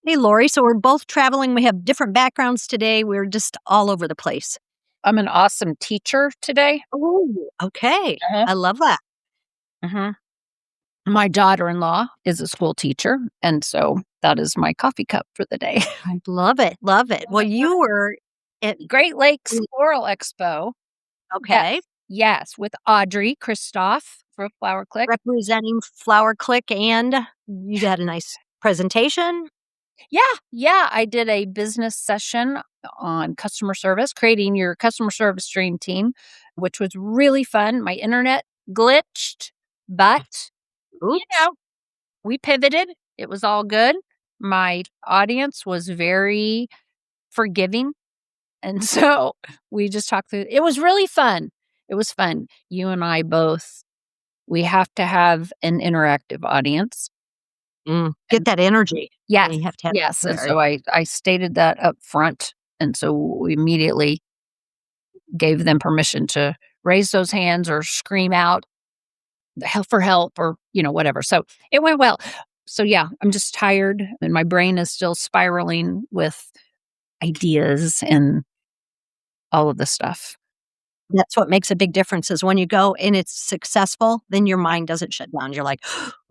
Hey, Lori. So we're both traveling. We have different backgrounds today. We're just all over the place. I'm an awesome teacher today. Oh, okay. Uh-huh. I love that. Mhm. My daughter-in-law is a school teacher, and so that is my coffee cup for the day. I love it. Love it. Well, you were at, Great Lakes Floral Expo. okay, Yes. Yes, with Audrey Christoph for Flower Click. representing Flower Click, and you had a nice presentation. Yeah, I did a business session on customer service, creating your customer service dream team, which was really fun. My internet glitched, but, you Oops. know, we pivoted. It was all good. My audience was very forgiving, and so we just talked through it was really fun. It was fun. You and I both we have to have an interactive audience. Get that energy. Yes, You have to have yes, and there. so I stated that up front, and so we immediately gave them permission to raise those hands or scream out help for help or, whatever. So it went well. So yeah, I'm just tired and my brain is still spiraling with ideas and all of this stuff. That's what makes a big difference is when you go and it's successful, then your mind doesn't shut down. You're like,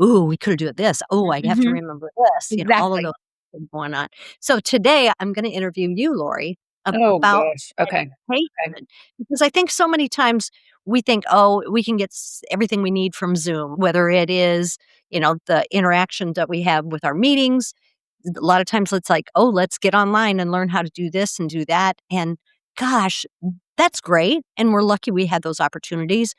"Ooh, we could do this. Oh, I have to Mhm. remember this." All of Exactly. those things going on. So today I'm gonna interview you, Lori, Oh about gosh. Okay. Okay. education, because I think so many times we think, "Oh, we can get everything we need from Zoom," whether it is, the interaction that we have with our meetings. A lot of times it's like, "Oh, let's get online and learn how to do this and do that." And gosh, that's great, and we're lucky we had those opportunities.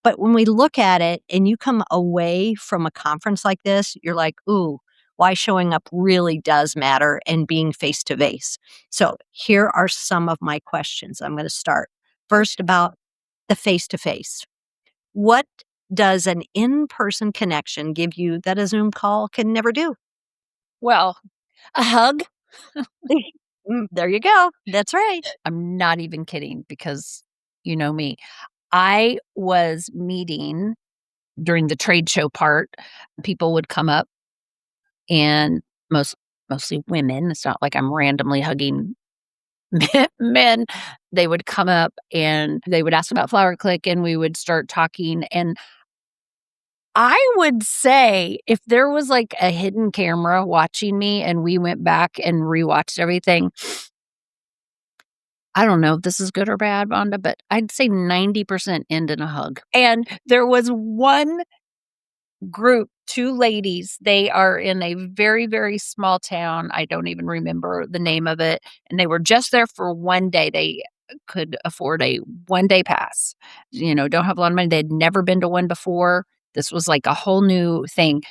But when we look at it and you come away from a conference like this, you're like, "Ooh, why showing up really does matter and being face to face." So here are some of my questions. I'm going to start first about the face to face. What does an in person connection give you that a Zoom call can never do? Well, a hug. There you go. That's right. I'm not even kidding because you know me. I was meeting during the trade show part. People would come up and mostly women. It's not like I'm randomly hugging men. They would come up and they would ask about Flower Click and we would start talking. And I would say if there was like a hidden camera watching me and we went back and rewatched everything, I don't know if this is good or bad, Vonda, but I'd say 90% end in a hug. And there was one group, 2 ladies, they are in a very, very small town, I don't even remember the name of it, and they were just there for 1 day, they could afford a one-day pass, don't have a lot of money, they'd never been to one before, this was like a whole new thing.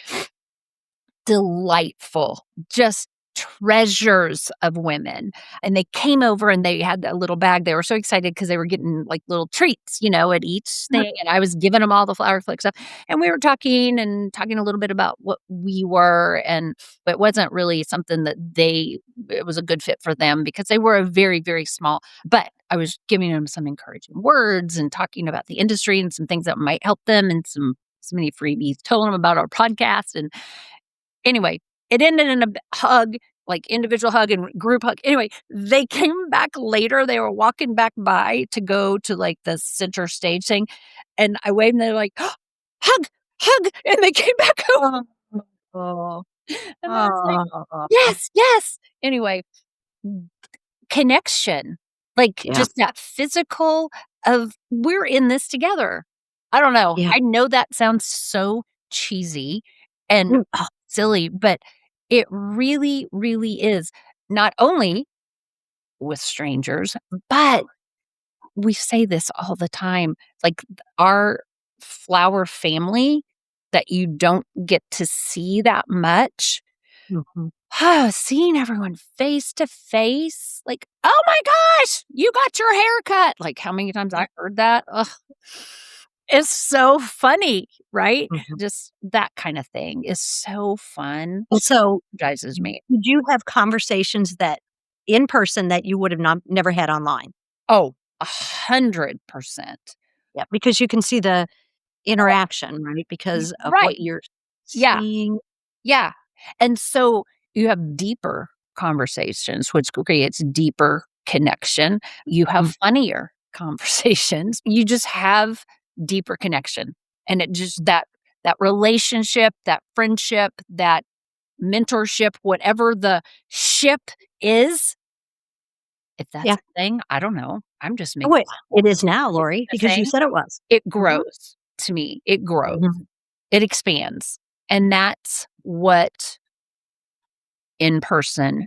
Delightful, just treasures of women, and they came over and they had a little bag, they were so excited because they were getting, like, little treats, at each thing, and I was giving them all the Flower Flick stuff, and we were talking and talking a little bit about what we were, and it wasn't really something that it was a good fit for them because they were a very, very small but I was giving them some encouraging words and talking about the industry and some things that might help them and some many freebies, telling them about our podcast, and anyway, it ended in a hug, like individual hug and group hug. Anyway, they came back later. They were walking back by to go to like the center stage thing. And I waved and they're like, "Oh, hug, hug." And they came back over. Oh, And I was like, oh, yes, yes. Anyway, connection, like yeah, just that physical of we're in this together. I don't know. yeah. I know that sounds so cheesy and Mm, silly, but it really, really is not only with strangers, but we say this all the time. Like our flower family that you don't get to see that much. mhm. Seeing everyone face to face, like, "Oh my gosh, you got your hair cut." Like, how many times I heard that? Ugh. It's so funny, right? Mhm. Just that kinda thing is so fun. And so, Energizes me. did you have conversations that in person that you would have not never had online? Oh, 100%. Yeah, because you can see the interaction, right? Because of what Right. you're Yeah, seeing. yeah. And so You have deeper conversations, which creates deeper connection. You have Mm, funnier conversations. You just have deeper connection. And it just that relationship, that friendship, that mentorship, whatever the ship is, if that's yeah. a thing, I don't know. I'm just Oh, making wait, it is now, Lori, a because you thing. said it was. It Mhm, grows to me. It grows. mhm. It expands. And that's what in person,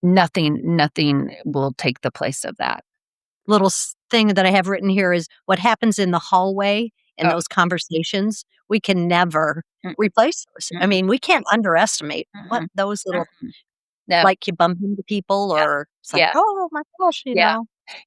nothing will take the place of that. Little thing that I have written here is what happens in the hallway in Oh, those conversations, we can never mm, replace those. I mm-mm, mean, we can't underestimate what mm-mm, those little mm-mm. No. like, you bump into people Yeah. or it's like, Yeah. "Oh my gosh," Yeah.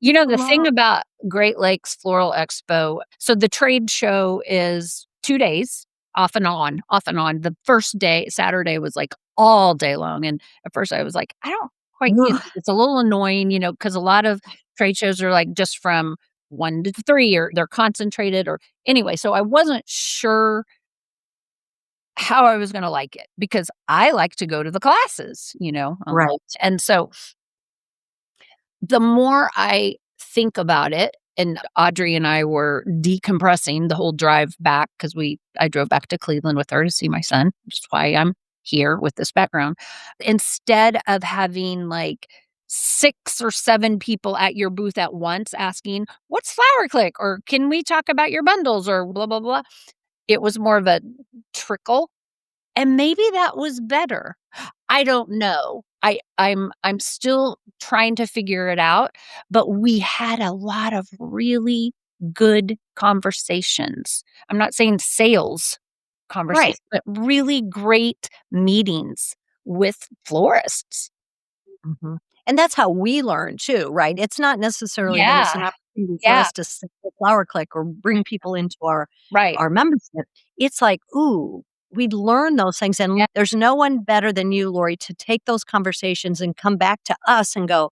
The thing "Hello." about Great Lakes Floral Expo, so the trade show is 2 days, off and on, off and on. The first day, Saturday, was, like, all day long, and at first I was like, "I don't quite get Ugh, this." It's a little annoying, because a lot of trade shows are, like, just from 1 to 3 or they're concentrated or anyway, so I wasn't sure how I was gonna like it because I like to go to the classes, right. and so the more I think about it, and Audrey and I were decompressing the whole drive back because I drove back to Cleveland with her to see my son, which is why I'm here with this background. Instead of having like 6 or 7 people at your booth at once asking, "What's Flower Click?" or "Can we talk about your bundles?" or blah, blah, blah. It was more of a trickle, and maybe that was better. I don't know. I'm still trying to figure it out, but we had a lot of really good conversations. I'm not saying sales Right. conversations, but really great meetings with florists. Mhm. And that's how we learn too, right? It's not necessarily that it's Yeah. an opportunity for Yeah. us to sit at Flower Click or bring people into Right. our membership. It's like, ooh, we'd learn those things, Yeah. and there's no one better than you, Lori, to take those conversations and come back to us and go,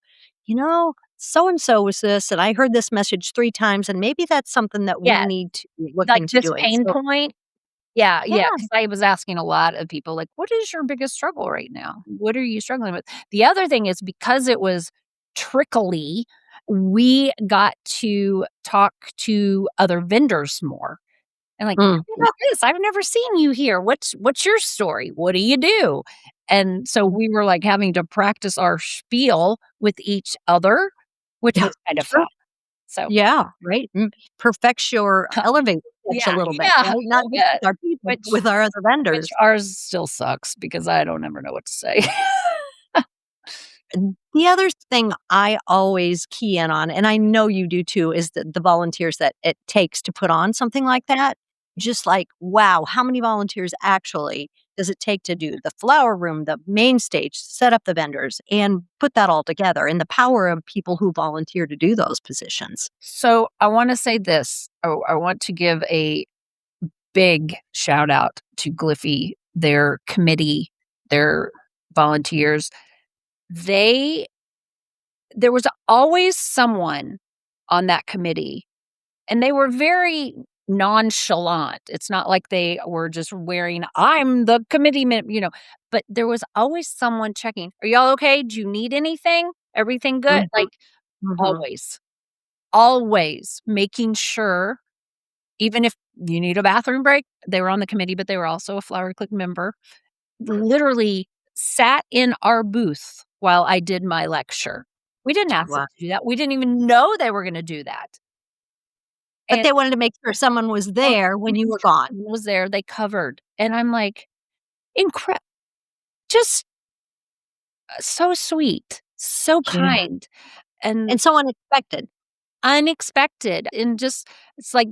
"So and so was this, and I heard this message 3 times, and maybe that's something that we Yes. need to look Like into this doing." pain So point. Yeah, yeah. yeah, because I was asking a lot of people, like, "What is your biggest struggle right now? What are you struggling with?" The other thing is because it was trickly, we got to talk to other vendors more and, like, "Tell me Yeah. about this. I've never seen you here. What's your story? What do you do?" And so we were, like, having to practice our spiel with each other, which Yeah. was kind of fun. Sure. So Yeah, right, perfects your elevator pitch a yeah, little bit, yeah, right? a Not little just bit, with our people, but which with our other which vendors. ours still sucks because I don't ever know what to say. And the other thing I always key in on, and I know you do too, is the volunteers that it takes to put on something like that. Just like, wow, how many volunteers actually does it take to do the flower room, the main stage, set up the vendors, and put that all together, and the power of people who volunteer to do those positions. So I want to say this. I want to give a big shout out to Gliffy, their committee, their volunteers. They There was always someone on that committee, and they were very nonchalant. It's not like they were just wearing, "I'm the committee," but there was always someone checking, "Are y'all okay? Do you need anything? Everything good?" Mhm, Like, mhm. always, always making sure, even if you need a bathroom break, they were on the committee, but they were also a Flower Click member, literally sat in our booth while I did my lecture. We didn't ask them Wow. to do that. We didn't even know they were gonna do that. But And they wanted to make sure someone was oh, there when you making were sure gone. someone was there, they covered, and I'm like, incre just so sweet, so Yeah. kind, and And so unexpected. unexpected, and just it's like,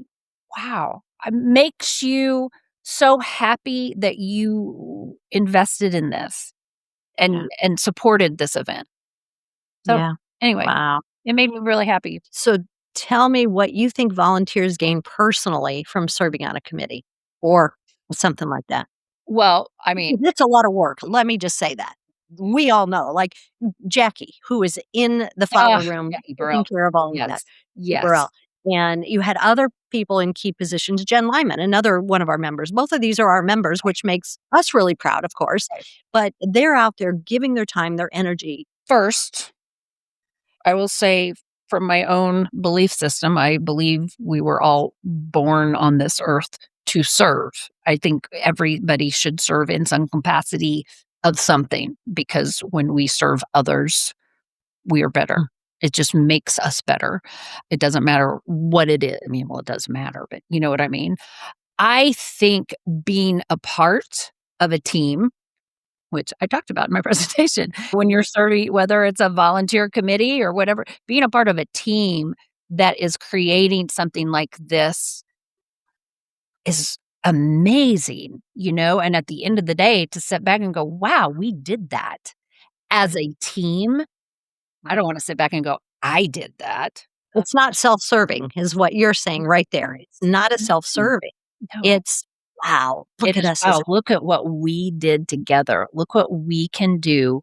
wow, it makes you so happy that you invested in this Yeah. and supported this event. So, Yeah. anyway, Wow. it made me really happy. So tell me what you think volunteers gain personally from serving on a committee or something like that. Well, I mean, It's a lot of work. Let me just say that. We all know, like Jackie, who is in the ah, flower room Jackie taking Burrell. care of all of that. Yes, Burrell. yes. and you had other people in key positions, Jen Lyman, another one of our members. Both of these are our members, which makes us really proud, of course, Right. but they're out there giving their time, their energy. First, I will say from my own belief system, I believe we were all born on this earth to serve. I think everybody should serve in some capacity of something because when we serve others, we are better. It just makes us better. It doesn't matter what it is. I mean, well, it does matter, but you know what I mean? I think being a part of a team, which I talked about in my presentation, when you're serving, whether it's a volunteer committee or whatever, being a part of a team that is creating something like this is amazing, you know? And at the end of the day, to sit back and go, wow, we did that as Right, a team. I right. don't want to sit back and go, I did that. It's not self-serving is what you're saying right there. It's not a Mm, self-serving. no. It's, "Wow, It look at is, us as." wow, look at what we did together. Look what we can do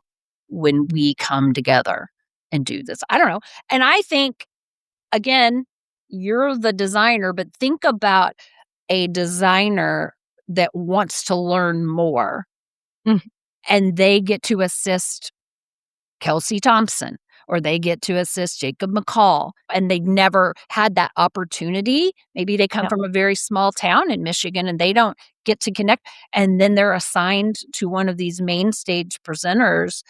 when we come together and do this. I don't know. And I think, again, you're the designer, but think about a designer that wants to learn more Mm, and they get to assist Kelsey Thompson, or they get to assist Jacob McCall, and they've never had that opportunity. Maybe they come yep, from a very small town in Michigan and they don't get to connect, and then they're assigned to one of these main stage presenters.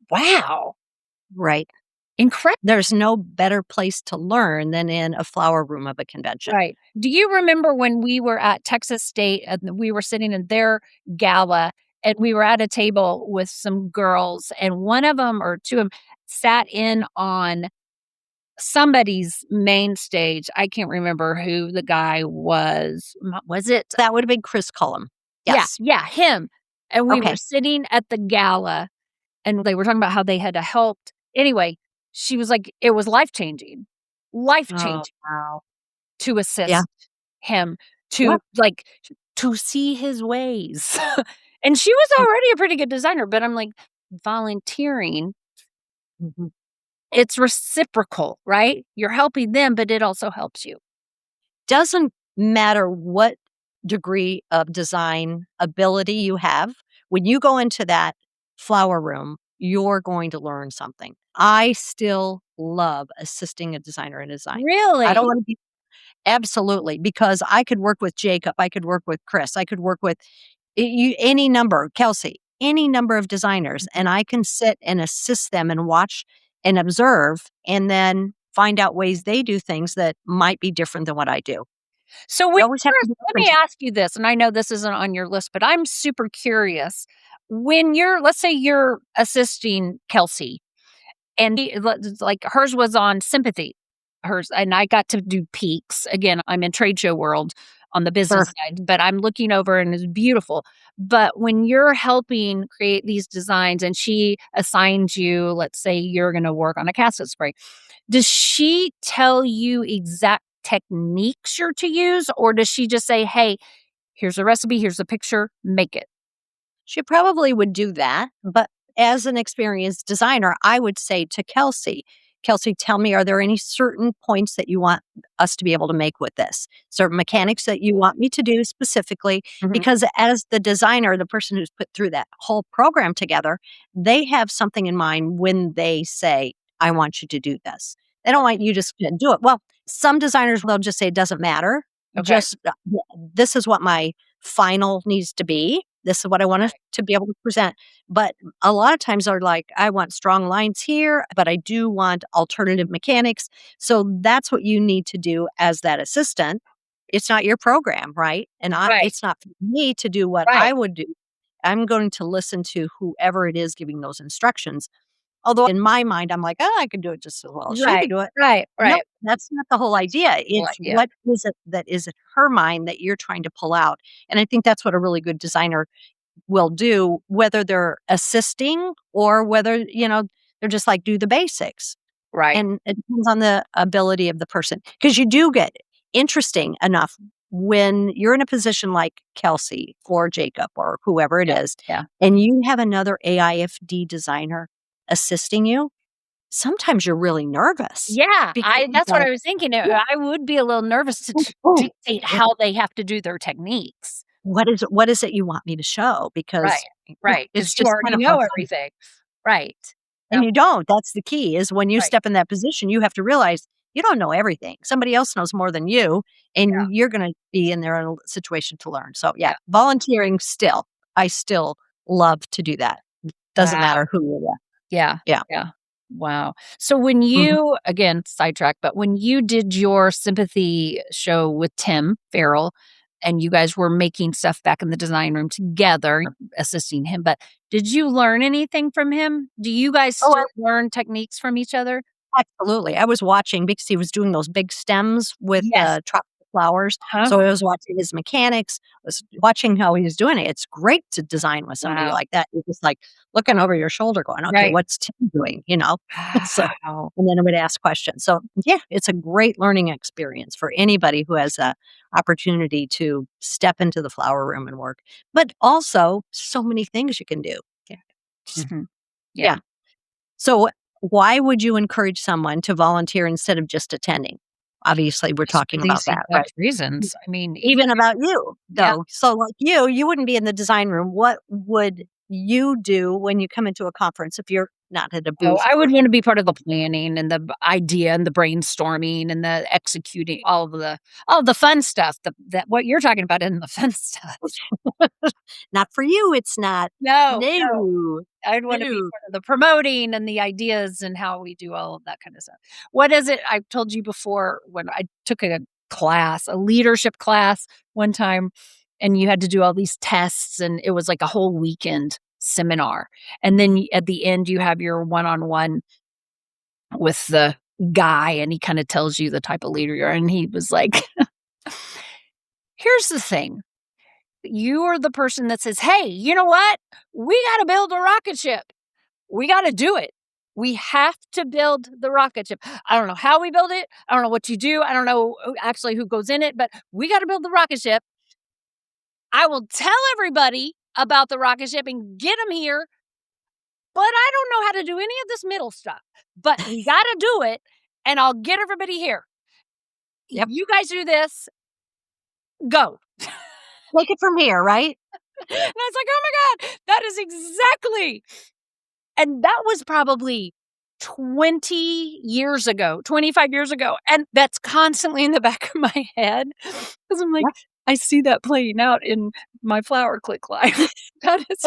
Wow, right. incredible. There's no better place to learn than in a flower room of a convention. Right. Do you remember when we were at Texas State and we were sitting in their gala and we were at a table with some girls and one of them or two of them sat in on somebody's main stage. I can't remember who the guy was. Was it? That would have been Chris Cullum. Yeah, Yes. yeah, him. And we were Okay. sitting at the gala and they were talking about how they had to help. Anyway, she was like, it was life Oh, changing wow. to Yeah. assist him to Yep. like to see his ways. And she was Mm, already a pretty good designer, but I'm like, volunteering, mhm. it's reciprocal, right? You're helping them, but it also helps you. Doesn't matter what degree of design ability you have, when you go into that flower room, you're going to learn something. I still love assisting a designer in design. I don't Really? wanna be. Absolutely, because I could work with Jacob, I could work with Chris, I could work with any number, Kelsey, any number of designers, Mhm. and I can sit and assist them and watch and observe and then find out ways they do things that might be different than what I do. So You always have to be let open me to. ask you this, and I know this isn't on your list, but I'm super curious. When you're, let's say you're assisting Kelsey, and like hers was on sympathy, hers, and I got to do peaks. Again, I'm in trade show world on the business Sure. side, but I'm looking over and it's beautiful. But when you're helping create these designs and she assigns you, let's say you're going to work on a casket spray, does she tell you exact techniques you're to use, or does she just say, "Hey, here's a recipe, here's a picture, make it"? She probably would do that, but as an experienced designer, I would say to Kelsey, "Kelsey, tell me, are there any certain points that you want us to be able to make with this? Certain mechanics that you want me to do specifically?" Mhm. Because as the designer, the person who's put through that whole program together, they have something in mind when they say, "I want you to do this." They don't want you just to do it. Well, some designers will just say, "It doesn't matter. Okay. Just, this is what my final needs to be. This is what I want us Right. to be able to present." But a lot of times are like, "I want strong lines here, but I do want alternative mechanics." So that's what you need to do as that assistant. It's not your program, right? And Right. it's not for me to do what Right. I would do. I'm going to listen to whoever it is giving those instructions. Although in my mind, I'm like, "Oh, I could do it just as well as she Right. could do it." Right. Nope, Right. that's not the whole idea. Cool It's idea. what is it that is in her mind that you're trying to pull out. And I think that's what a really good designer will do, whether they're assisting or whether, they're just like, do the basics. Right. And it depends on the ability of the person. Because you do get interesting enough when you're in a position like Kelsey or Jacob or whoever it Yeah. is, Yeah. and you have another AIFD designer assisting you. sometimes you're really nervous Yeah, because I it's that's what like, I was thinking, yeah, I would be a little nervous to dictate yeah, how they have to do their techniques. what is it you want me to show? Right, Because, yeah, right, it's because you just kind already of hard know to, everything. Right. and That you don't. That's the key is when you right, step in that position, you have to realize you don't know everything. Somebody else knows more than you, yeah, and you're gonna be in there in a situation to learn. So, yeah, yeah. volunteering still. I still love to do that. Doesn't Wow. matter who you're with. Yeah, Yeah. yeah. Wow. So when Mhm. you again, sidetrack, but when you did your sympathy show with Tim Farrell and you guys were making stuff back in the design room together, assisting him, but did you learn anything from him? Do you guys Oh, still learn techniques from each other? absolutely. I was watching because he was doing those big stems with Yes. the tropical flowers. Huh? So I was watching his mechanics, was watching how he was doing it. It's great to design with somebody Wow. like that. You're just like looking over your shoulder going, okay, Right. what's Tim doing? So, Wow. and then I would ask questions. So yeah, it's a great learning experience for anybody who has a opportunity to step into the flower room and work, but also so many things you can do. Yeah. Mhm. Yeah. Yeah. So, why would you encourage someone to volunteer instead of just attending? Obviously, we're Just for talking about these that, exact right? reasons. I mean, Even about you, yeah. though. So, like you wouldn't be in the design room. What would you do when you come into a conference if you're not at a Oh, booth I for would wanna be part of the planning and the idea and the brainstorming and the executing all of the fun stuff, that what you're talking about isn't the fun stuff. not for you, it's not. No, no. No. I'd wanna be No. part of the promoting and the ideas and how we do all of that kinda stuff. What is it I've told you before when I took a class, a leadership class one time, and you had to do all these tests, and it was like a whole weekend seminar, and then at the end, you have your one-on-one with the guy, and he kinda tells you the type of leader you are, and he was like, "Here's the thing. You are the person that says, 'Hey, you know what? We gotta build a rocket ship.' We gotta do it. We have to build the rocket ship. I don't know how we build it. I don't know what you do. I don't know actually who goes in it, but we gotta build the rocket ship. I will tell everybody about the rocket ship and get them here, but I don't know how to do any of this middle stuff. But we gotta do it, and I'll get everybody here. Yep. You guys do this, go." Take it from here, right? And I was like, "Oh my god, that is exactly." And that was probably 20 years ago, 25 years ago, and that's constantly in the back of my head because 'cause I'm like, Yep. I see that playing out in my flower clique life. That is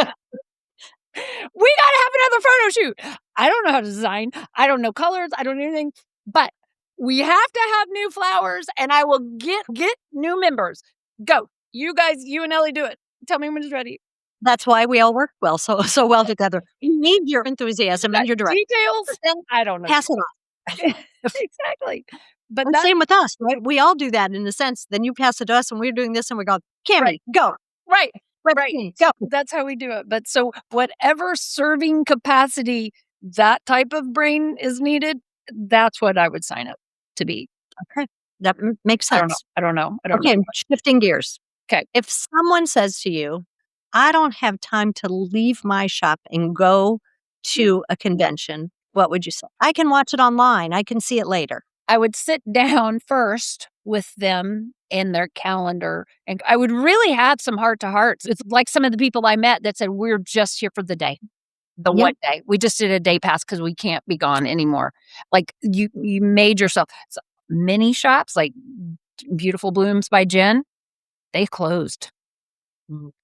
we gotta have another photo shoot. I don't know how to design. I don't know colors. I don't know anything, but we have to have new flowers, and I will get new members. Go. You guys, you and Ellie do it. Tell me when it's ready. That's why we all work so well together. You need your enthusiasm But and your direction, but details, then I don't know. pass it on. Exactly. But And that same with us, right? We all do that in a sense. Then you pass it to us and we're doing this and we go, right, "Cammy, go. right, Red right. beans, go." That's how we do it. But so whatever serving capacity that type of brain is needed, that's what I would sign up to be. Okay. That makes I don't know. sense. I don't know. I don't know. Okay, shifting gears. Okay. If someone says to you, "I don't have time to leave my shop and go to a convention," what would you say? "I can watch it online. I can see it later." I would sit down first with them in their calendar, and I would really have some heart to hearts. It's like some of the people I met that said, "We're just here for the day." The Yeah. one day. We just did a day pass because we can't be gone anymore. Like, you made yourself mini shops, like Beautiful Blooms by Jen, they closed.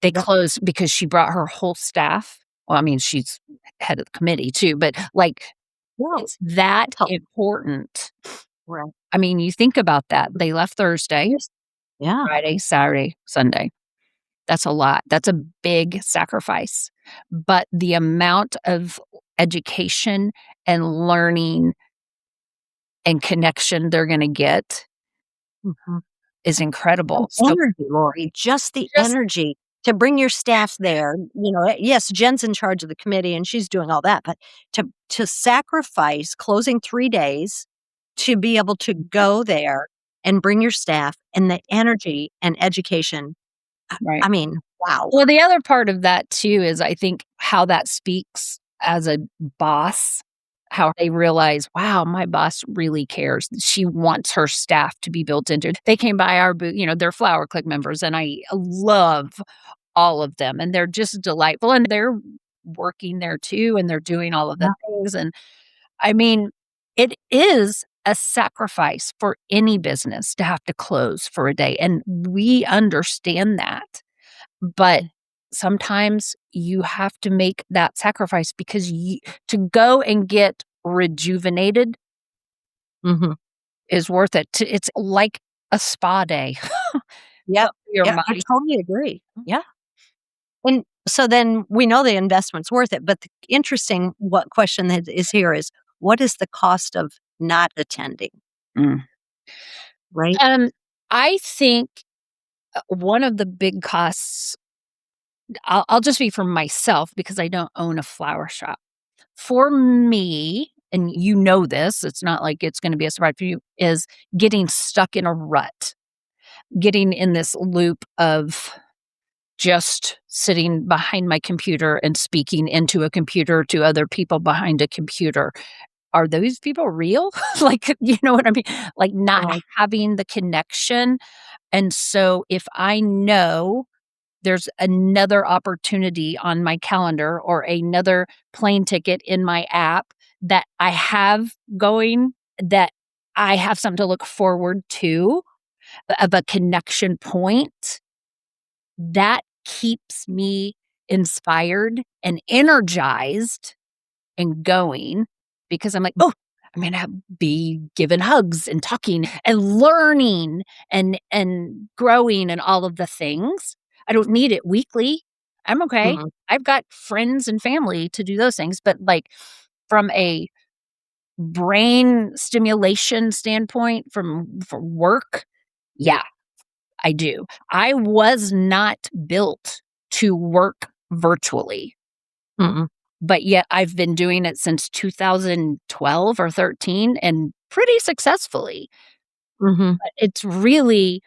They Yep. closed because she brought her whole staff. Well, I mean, she's head of the committee too, but, like, No. it's that Tell important. right. I mean, you think about that. They left Thursday, Yes. Yeah. Friday, Saturday, Sunday. That's a lot. That's a big sacrifice. But the amount of education and learning and connection they're gonna get Mhm. is And incredible. So energy, Lori, just the just energy to bring your staff there, yes, Jen's in charge of the committee and she's doing all that, but to sacrifice closing 3 days to be able to go there and bring your staff and the energy and education, right. I mean, wow. Well, the other part of that too is I think how that speaks as a boss how they realize, "Wow, my boss really cares. She wants her staff to be built into it." They came by our booth, they're Flower Click members, and I love all of them, and they're just delightful, and they're working there too, and they're doing all of the Yeah. things, and I mean, it is a sacrifice for any business to have to close for a day, and we understand that, but sometimes you have to make that sacrifice because to go and get rejuvenated Mhm. is worth it. It's like a spa day. Yep. For your Yeah, I body. totally agree. Yeah. And so then we know the investment's worth it, but the interesting what question that is here is, what is the cost of not attending, Mm. right? Um, I think, one of the big costs I'll just be for myself because I don't own a flower shop. For me, and you know this, it's not like it's gonna be a surprise for you, is getting stuck in a rut, getting in this loop of just sitting behind my computer and speaking into a computer to other people behind a computer. Are those people real? Like, you know what I mean? Like, not Right. having the connection, and so if I know there's another opportunity on my calendar or another plane ticket in my app that I have going, that I have something to look forward to, of a connection point, that keeps me inspired and energized and going because I'm like, "Oh, I'm gonna be giving hugs and talking and learning and growing and all of the things. I don't need it weekly. I'm okay. Mhm. I've got friends and family to do those things, but, like, from a brain stimulation standpoint for work, yeah, I do. I was not built to work virtually. Mm-mm. But yet I've been doing it since 2012 or 13 and pretty successfully. Mhm. But it's really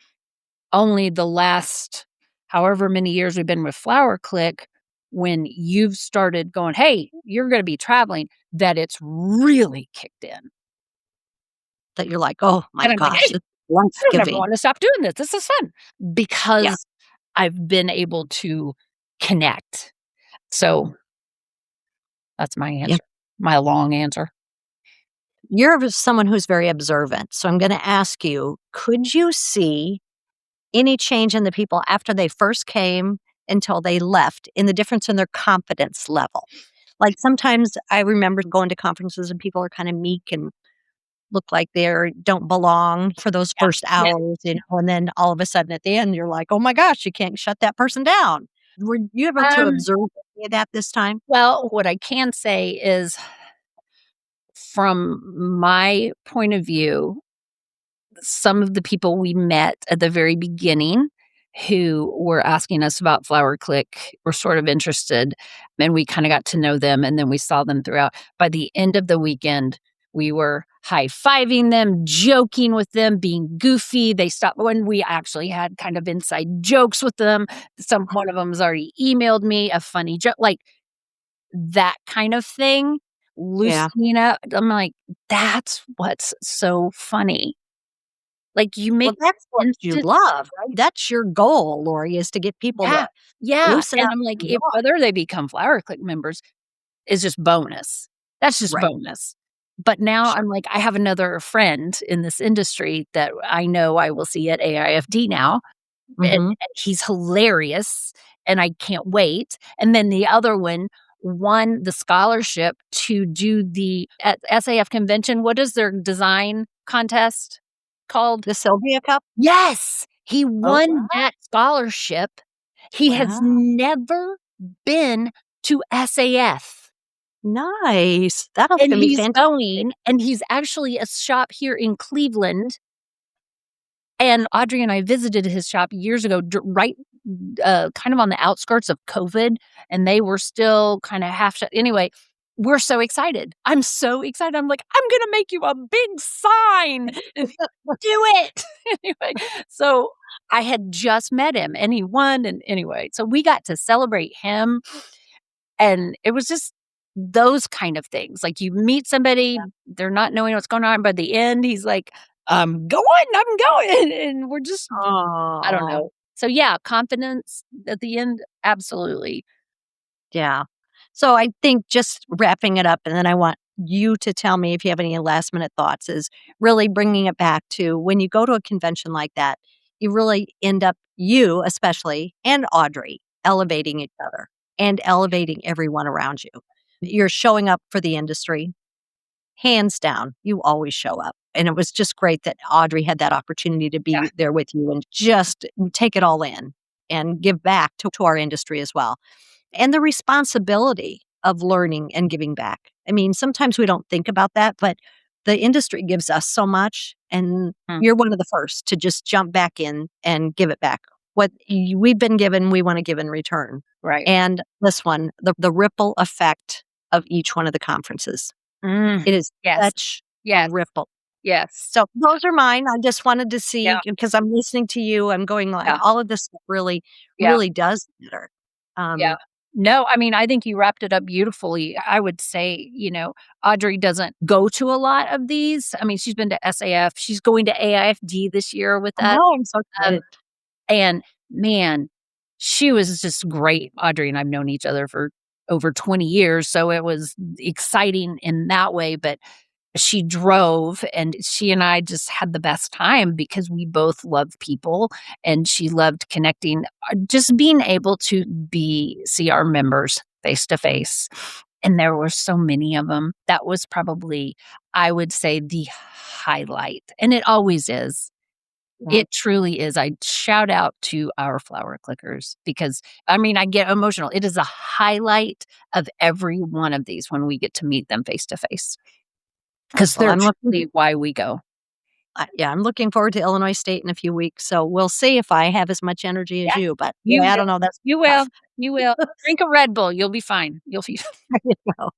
only the last however many years we've been with Flower Click when you've started going, "Hey, you're gonna be traveling," that it's really kicked in. That you're like, "Oh my And I'm like, gosh, "Hey, it's I don't ever life-giving." wanna stop doing this. This is fun." Yeah. Because I've been able to connect. So that's my Yeah. answer, my long answer. You're someone who's very observant, so I'm gonna ask you, could you see any change in the people after they first came until they left in the difference in their confidence level? Like, sometimes I remember going to conferences and people are kinda meek and look like they don't belong for those Yeah, first yeah. hours, and then all of a sudden at the end, you're like, "Oh my gosh, you can't shut that person down." Were you able to Um observe any of that this time? Well, what I can say is from my point of view, some of the people we met at the very beginning who were asking us about Flower Click were sort of interested, and we kinda got to know them, and then we saw them throughout. By the end of the weekend, we were high-fiving them, joking with them, being goofy. They stopped when we actually had kind of inside jokes with them. One of 'em's already emailed me a funny joke, like, that kind of thing, Yeah. loosening up. I'm like, "That's what's so funny." Like, you Well, make that's what you instant love, right? that's your goal, Lori, is to get people Yeah, to yeah, loosen and up I'm like, and if walk. whether they become Flower Click members is just bonus. That's just Right. bonus. But now Sure. I'm like, I have another friend in this industry that I know I will see at AIFD now, Mhm. and he's hilarious, and I can't wait. And then the other one won the scholarship to do the at SAF convention. What is their design contest called? The Sylvia Cup? Yes, he Oh, won wow. that scholarship. He has Wow. never been to SAF, Nice. That'll and gonna be he's fantastic. going, and he's actually a shop here in Cleveland. And Audrey and I visited his shop years ago, right, kind of on the outskirts of COVID, and they were still kinda half shut. Anyway, we're so excited. I'm so excited. I'm like, "I'm gonna make you a big sign." And he, "Do it." Anyway, so I had just met him, and he won, and anyway, so we got to celebrate him, and it was just those kind of things. Like, you meet somebody, they're not knowing what's going on, by the end, he's like, I'm going," and we're just I don't Oh, know. So, yeah, confidence at the end, absolutely. yeah. So I think just wrapping it up, and then I want you to tell me if you have any last minute thoughts, is really bringing it back to when you go to a convention like that, you really end up, you especially, and Audrey, elevating each other and elevating everyone around you. You're showing up for the industry. Hands down, you always show up. And it was just great that Audrey had that opportunity to Yeah. be there with you and just take it all in and give back to our industry as well. And the responsibility of learning and giving back. I mean, sometimes we don't think about that, but the industry gives us so much, and Mm, you're one of the first to just jump back in and give it back. What we've been given, we want to give in return. right. And this one, the ripple effect of each one of the conferences. Mm, It is yes, such a yes, ripple. yes. So those are mine. I just wanted to Yeah, see because I'm listening to you. I'm going like yeah, all of this stuff really, yeah. really does matter. Yeah. Um, No, I mean, I think you wrapped it up beautifully. I would say, Audrey doesn't go to a lot of these. I mean, she's been to SAF, she's going to AIFD this year with I us, know I'm so um, excited. and man, she was just great. Audrey and I've known each other for over 20 years, so it was exciting in that way, but she drove and she and I just had the best time because we both love people and she loved connecting, just being able to see our members face to face. And there were so many of them. That was probably, I would say, the highlight. And it always is. Yeah. It truly is. I shout out to our flower clickers because I mean, I get emotional. It is a highlight of every one of these when we get to meet them face to face. 'Cause Well, they're I'm looking truly why we go. yeah, I'm looking forward to Illinois State in a few weeks, so we'll see if I have as much energy as Yeah, you, but boy, you I will. don't know, that's You will. tough. You will. Drink a Red Bull, you'll be fine. You'll be There you go.